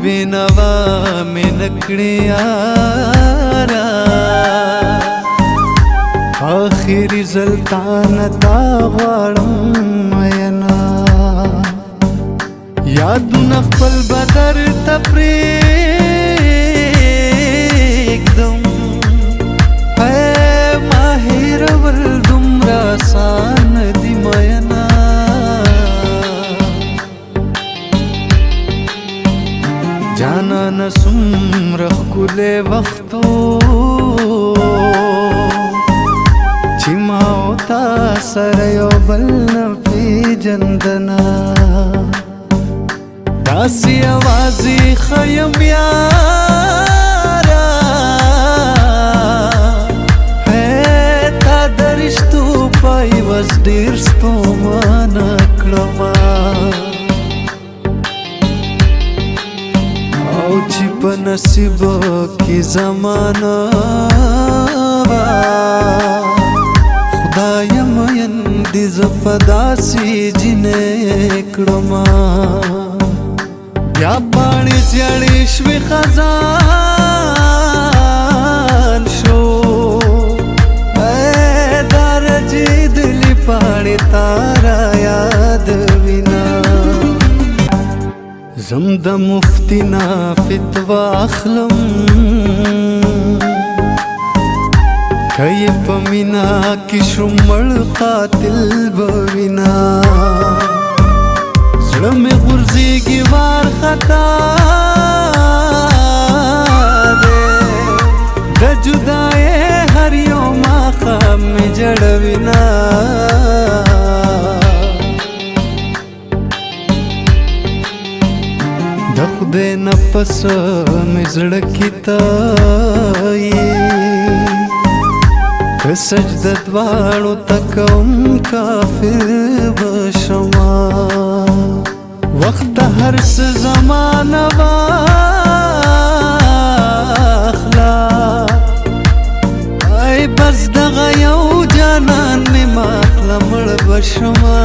بینوا می نکړې یارا آخري زلطان تا غواړم مینا یاد نخپل بدر تپریږدم ماهر ول دومره آسان دي مینا جانان څومره ښکلی وختو چې ما او تا سره یو بل نه پېژندنه داسې یوازې ښه یم یاره تا د رشتو په عوض ډېر ستومانه کړمه او چې په نصیب کې زمانه خدای مین دې زه په داسې جینۍ کړمه بیا پاڼې زیړې شوې خزان شو دا رژېدلې پاڼې تا را یادوینه زم د مفتی نه فتوا اخلم که یې په مینا کې شوم مړ قاتل به وینا زړه مې غورځېږي وارخطا دی د جدایۍ هر یو ماښام مې جړوینه د خدای نه پس مې زړه کې ته یې که سجده دواړو ته کوم کافر به شمه وخت هر څه زمانه واخله ای بس دغه یو جانان مې ماخله مړ به شمه